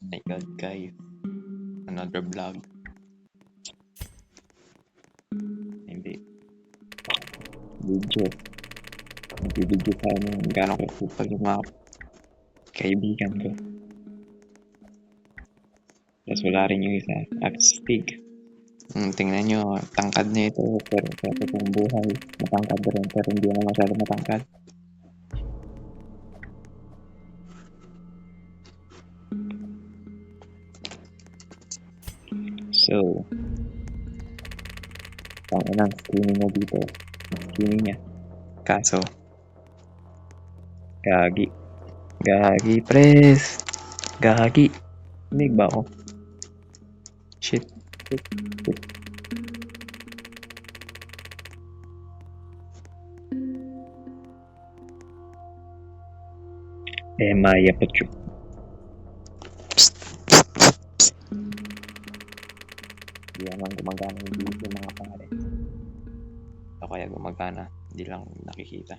My God, guys. Another vlog. Hindi. Video. Nagbibideo tayo ng gano'ng kakupal yung mga kaibigan ko. Tapos wala rin yung isa. Astig. Tingnan nyo, tangkad na ito. Pero sa totoong buhay, matangkad rin. Pero hindi na masyado matangkad. So, ang unang skinny niya dito. Skinny niya. Kaso, gagi. Gagi, pres. Gagi. Hindi ba ako? Shit. Maya Pachu. Hindi naman gumagana yung video mga pare. O kaya gumagana, hindi lang nakikita.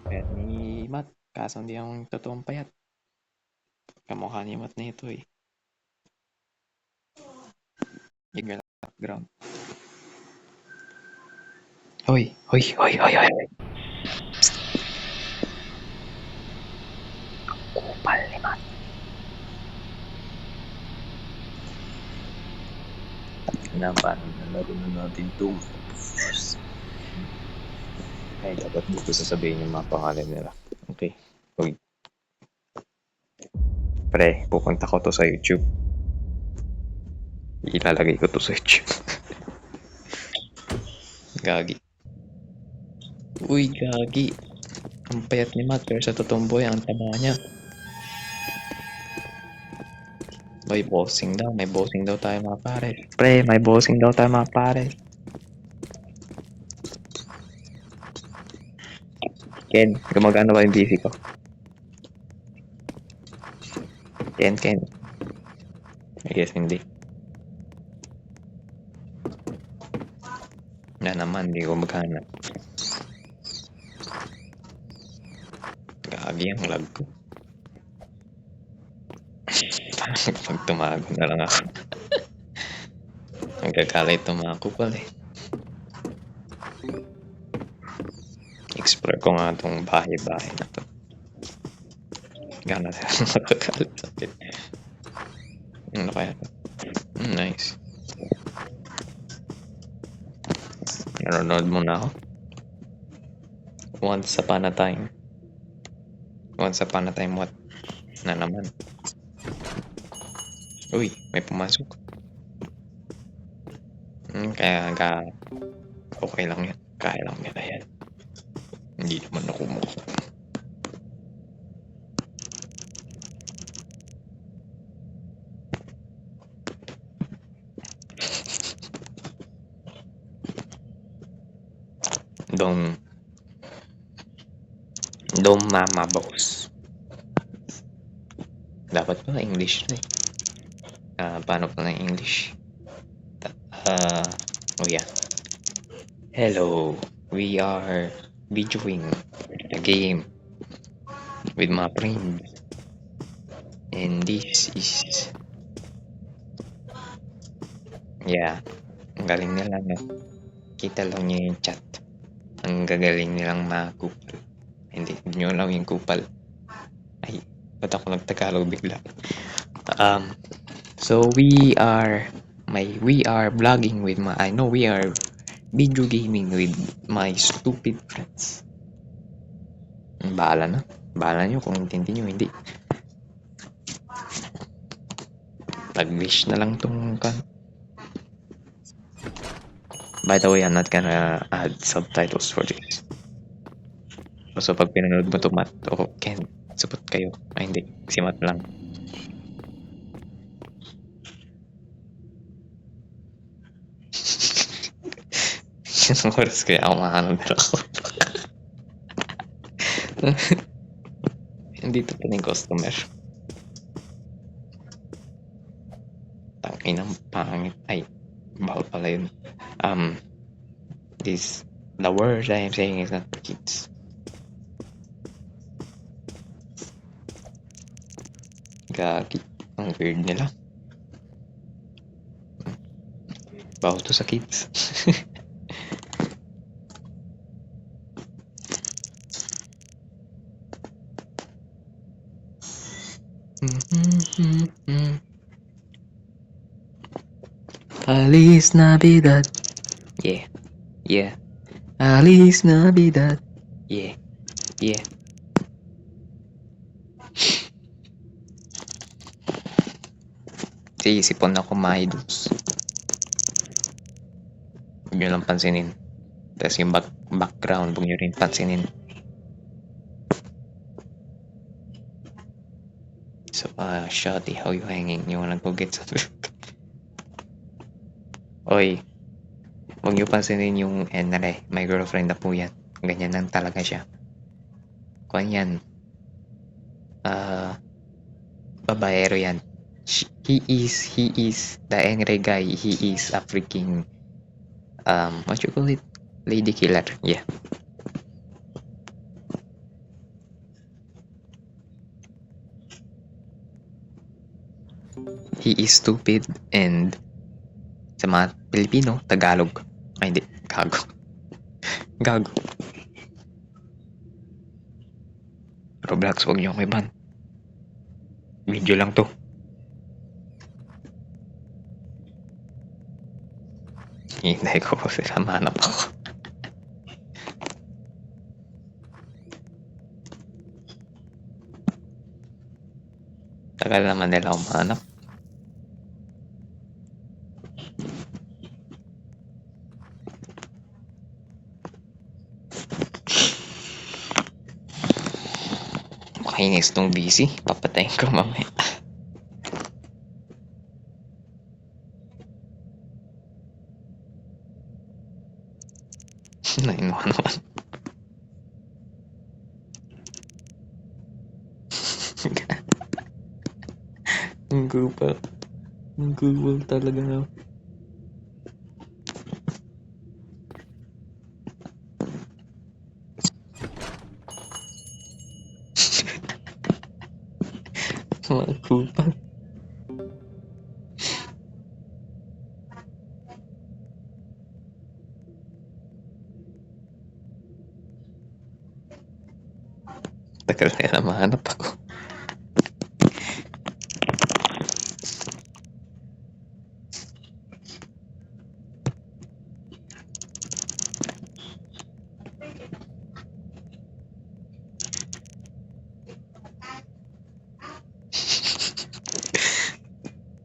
Payat ni Matt, kaso hindi ang totoong payat. Kamukha ni Matt na ito eh. Yung background. Hoy. Kupal ni Matt. Paano nalaro na natin ito? Ay, dapat dito sasabihin yung mga pangalan nila. Okay. Uy. Pre, pupunta ko to sa YouTube. Ilalagay ko to sa YouTube. Gagi. Uy, gagi. Ang payat ni Matt, pero sa totoong buhay, ang tama niya. May bossing daw. May bossing daw tayo mga pare. Pre, may bossing daw tayo mga pare. Ken, gumagana ba yung PC ko? Ken. I guess hindi. Na naman, hindi ko magana. Gagi ang lag ko. Pag tumago na lang ako. Ang kakalay tumakupal eh. Explore ko nga itong bahay-bahay na to. Gana sila makakalit sa akin. Ano kaya to? Nice. Nanonood mo na ako? Once upon a time what? Na naman. Uy, may pumasok. Kaya okay lang yan. Kaya lang yan. Ayan. Hindi naman ako mo. Dom mama boss. Dapat pa English na eh. Paano pa na English? Oh yeah. Hello, we are videoing a game with my friends. And this is... Yeah, ang galing nila no. Kita lang nyo yung chat. Ang gagaling nilang makupal. Hindi nyo lang yung kupal. Ay, ba't ako nagtagalog bigla? So we are vlogging with my... I know we are video gaming with my stupid friends. Bahala na. Bahala nyo kung intindi nyo, hindi. Pag-wish na lang tong kan. By the way, I'm not gonna add subtitles for this. So pag pinanood mo to Matt o Ken, support kayo. Ay hindi, si Matt lang. Isang oras kaya ako makahanap na ako. Dito pa yung customer. Tangin ang pangit. Ay, bawal pala yun. The word I am saying is not for kids. Gagi. Ang weird nila. Baho to sa kids. Feliz Navidad. Yeah. Yeah. Feliz Navidad. Yeah. Yeah. Sige, sipon ako ma-idols. Huwag nyo lang pansinin. Tapos yung background, huwag nyo rin pansinin. So, Shotty, how you hanging? You wanna go get some? Oy, huwag nyo pansinin yung Enre. My girlfriend na po yan. Ganyan lang talaga siya. Kuan yan. Babaero yan. He is the Enre guy. He is a freaking what you call it? Lady killer. Yeah. He is stupid and sa mga Pilipino, Tagalog. Ay, hindi. Gago. Gago. Roblox, huwag niyo akong iban. Video lang to. Hintay ko kasi manap ako. Tagal naman nila ako mahanap. Makainis tong busy. Papatayin ko mamaya. Nainuha naman. Ang gupal. Ang gupal talaga na. Mga gupal. Tagal nila mahanap ako.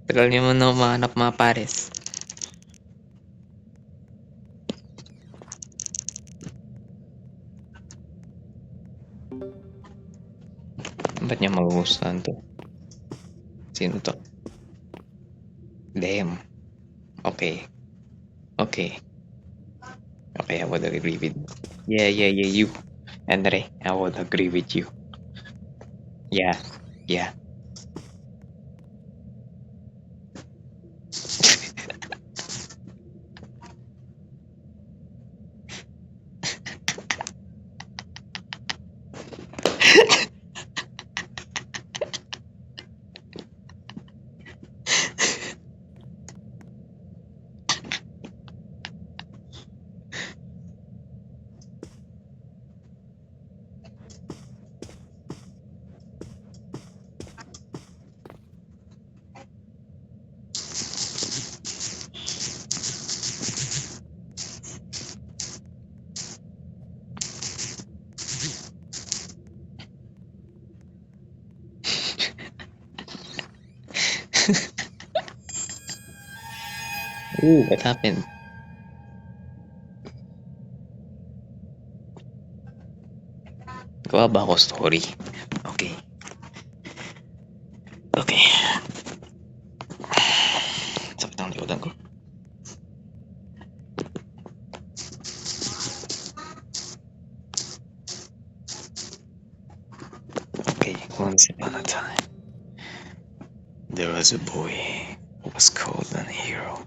Tagal niyo mo na mahanap mga pares. Ba't niya magugustuhan to? Sino to? Damn. Okay. Okay. Okay, I would agree with you. Yeah, you. Andre, I would agree with you. Yeah. Yeah. Ooh, what happened? Gawa ba ako story? Okay. Okay. Sakit ang likodan ko. Okay, once upon a time, there was a boy who was called a hero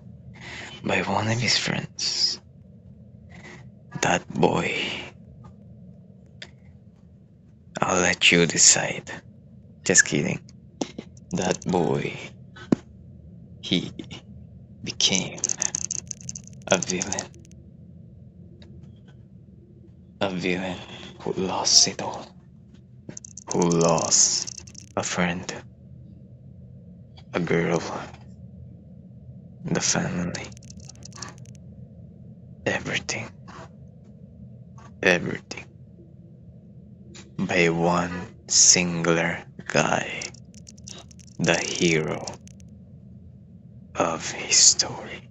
by one of his friends. That boy, I'll let you decide. Just kidding. that boy, he became a villain. A villain who lost it all. Who lost a friend, a girl, the family, everything. Everything. By one singular guy. The hero of his story.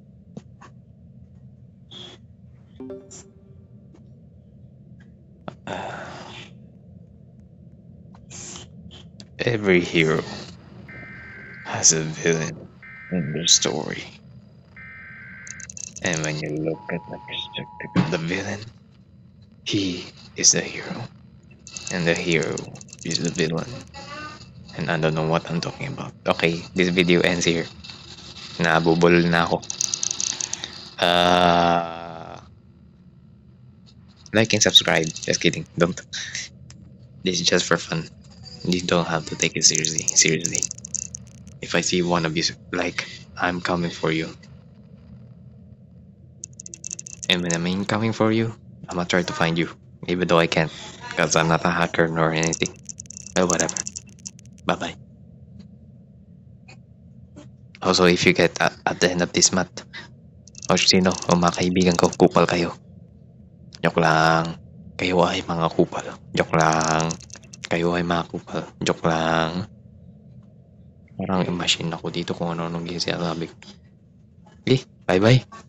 Every hero has a villain in their story. And when you look at the perspective of the villain, he is the hero. And the hero is the villain. And I don't know what I'm talking about. Okay, this video ends here. Nabubol na ako. Like and subscribe. Just kidding. Don't. This is just for fun. You don't have to take it seriously. Seriously. If I see one of you, like, I'm coming for you. And when I'm coming for you, I'm gonna try to find you. Even though I can't. Because I'm not a hacker nor anything. But whatever. Bye-bye. Also, if you get at the end of this month, o sino o mga kaibigan ko, kupal kayo. Joke lang. Kayo ay mga kupal. Joke lang. Kayo ay mga kupal. Joke lang. Parang imagine ako dito kung ano-anong ginagawa. Okay, bye-bye.